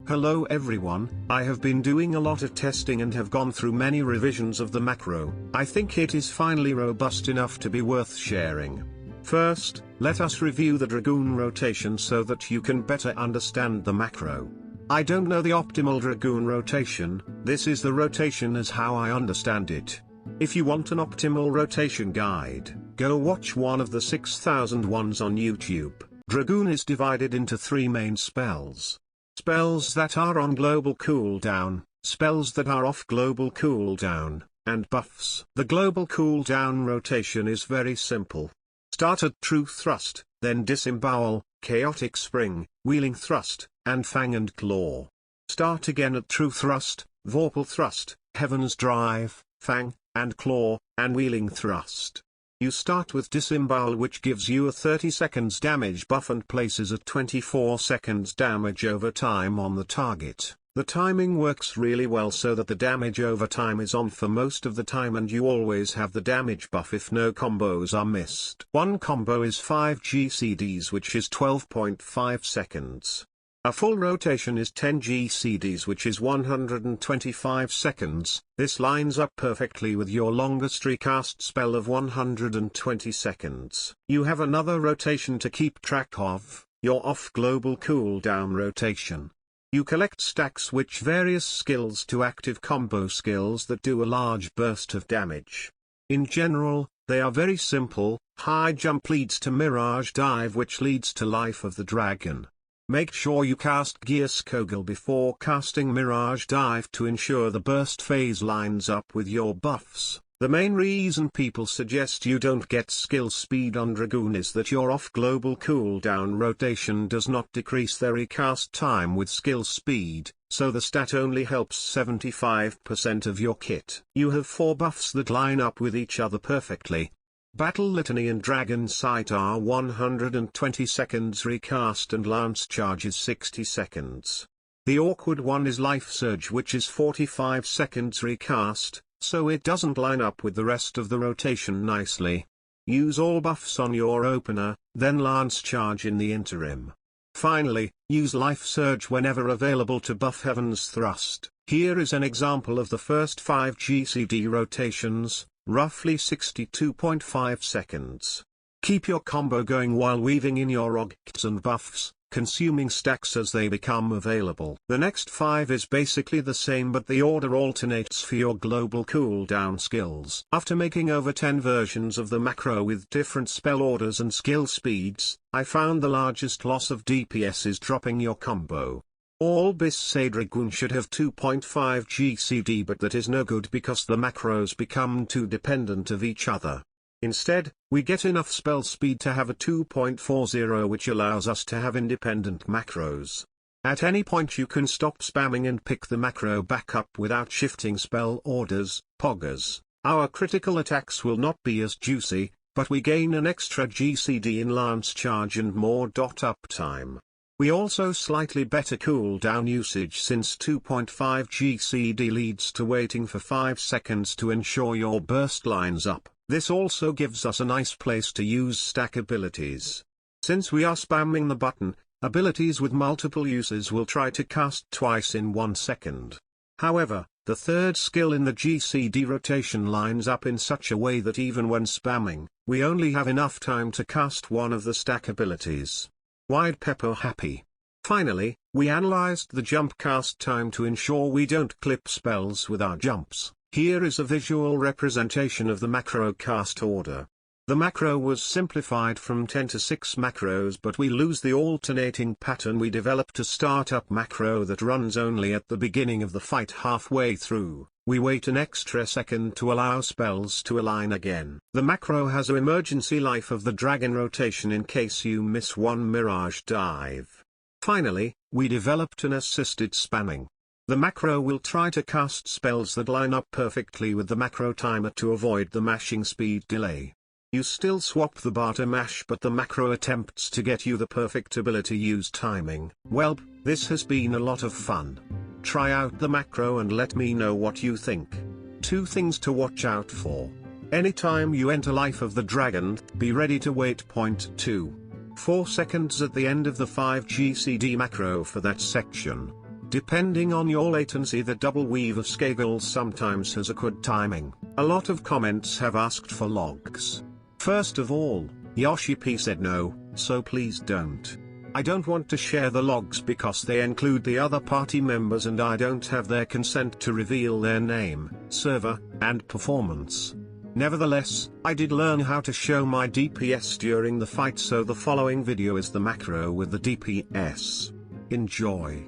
Hello everyone, I have been doing a lot of testing and have gone through many revisions of the macro. I think it is finally robust enough to be worth sharing. First, let us review the Dragoon rotation so that you can better understand the macro. I don't know the optimal Dragoon rotation, this is the rotation as how I understand it. If you want an optimal rotation guide, go watch one of the 6000 ones on YouTube. Dragoon is divided into 3 main spells. Spells that are on global cooldown, spells that are off global cooldown, and buffs. The global cooldown rotation is very simple. Start at True Thrust, then Disembowel, Chaotic Spring, Wheeling Thrust, and Fang and Claw. Start again at True Thrust, Vorpal Thrust, Heaven's Drive, Fang, and Claw, and Wheeling Thrust. You start with Disembowel, which gives you a 30 seconds damage buff and places a 24 seconds damage over time on the target. The timing works really well so that the damage over time is on for most of the time and you always have the damage buff if no combos are missed. One combo is 5 GCDs, which is 12.5 seconds. A full rotation is 10 GCDs, which is 125 seconds. This lines up perfectly with your longest recast spell of 120 seconds. You have another rotation to keep track of, your off-global cooldown rotation. You collect stacks which various skills to active combo skills that do a large burst of damage. In general, they are very simple. High jump leads to Mirage Dive, which leads to Life of the Dragon. Make sure you cast Geas Kogel before casting Mirage Dive to ensure the burst phase lines up with your buffs. The main reason people suggest you don't get skill speed on Dragoon is that your off-global cooldown rotation does not decrease their recast time with skill speed, so the stat only helps 75% of your kit. You have 4 buffs that line up with each other perfectly. Battle Litany and Dragon Sight are 120 seconds recast and Lance Charge is 60 seconds. The awkward one is Life Surge, which is 45 seconds recast, so it doesn't line up with the rest of the rotation nicely. Use all buffs on your opener, then Lance Charge in the interim. Finally, use Life Surge whenever available to buff Heaven's Thrust. Here is an example of the first 5 GCD rotations. Roughly 62.5 seconds. Keep your combo going while weaving in your objects and buffs, consuming stacks as they become available. The next 5 is basically the same, but the order alternates for your global cooldown skills. After making over 10 versions of the macro with different spell orders and skill speeds, I found the largest loss of DPS is dropping your combo. All BIS say Dragoon should have 2.5 GCD, but that is no good because the macros become too dependent of each other. Instead, we get enough spell speed to have a 2.40, which allows us to have independent macros. At any point you can stop spamming and pick the macro back up without shifting spell orders, poggers. Our critical attacks will not be as juicy, but we gain an extra GCD in Lance Charge and more uptime. We also slightly better cooldown usage since 2.5 GCD leads to waiting for 5 seconds to ensure your burst lines up. This also gives us a nice place to use stack abilities. Since we are spamming the button, abilities with multiple uses will try to cast twice in 1 second. However, the third skill in the GCD rotation lines up in such a way that even when spamming, we only have enough time to cast one of the stack abilities. Wide Pepper happy. Finally, we analyzed the jump cast time to ensure we don't clip spells with our jumps. Here is a visual representation of the macro cast order. The macro was simplified from 10 to 6 macros, but we lose the alternating pattern we developed to startup macro that runs only at the beginning of the fight. Halfway through, we wait an extra second to allow spells to align again. The macro has an emergency Life of the Dragon rotation in case you miss one Mirage Dive. Finally, we developed an assisted spamming. The macro will try to cast spells that line up perfectly with the macro timer to avoid the mashing speed delay. You still swap the bar to mash, but the macro attempts to get you the perfect ability use timing. Well, this has been a lot of fun. Try out the macro and let me know what you think. 2 things to watch out for. Anytime you enter Life of the Dragon, be ready to wait 0.24 seconds at the end of the 5 GCD macro for that section. Depending on your latency, the double weave of Skagel sometimes has a good timing. A lot of comments have asked for logs. First of all, Yoshi P said no, so please don't. I don't want to share the logs because they include the other party members and I don't have their consent to reveal their name, server, and performance. Nevertheless, I did learn how to show my DPS during the fight, so the following video is the macro with the DPS. Enjoy.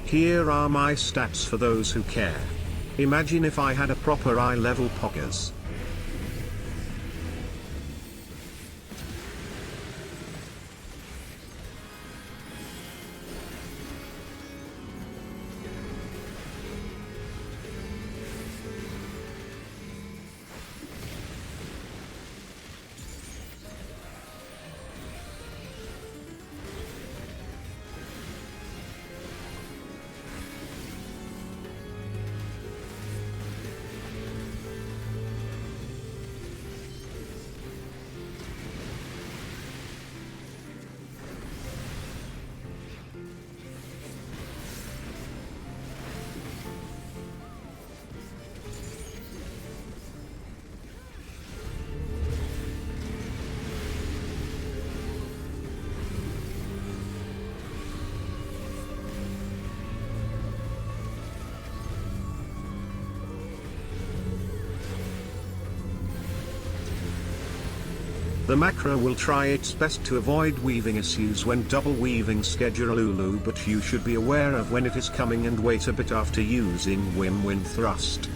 Here are my stats for those who care. Imagine if I had a proper eye level poggers. The macro will try its best to avoid weaving issues when double weaving Skagel, but you should be aware of when it is coming and wait a bit after using Win-Win Thrust.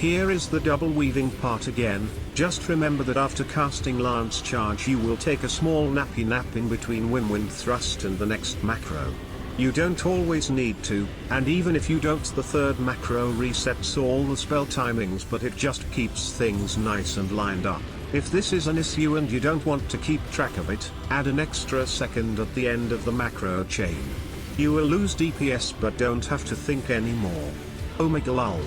Here is the double weaving part again. Just remember that after casting Lance Charge you will take a small nappy nap in between Win-Win Thrust and the next macro. You don't always need to, and even if you don't, the third macro resets all the spell timings, but it just keeps things nice and lined up. If this is an issue and you don't want to keep track of it, add an extra second at the end of the macro chain. You will lose DPS but don't have to think anymore. Omega lol.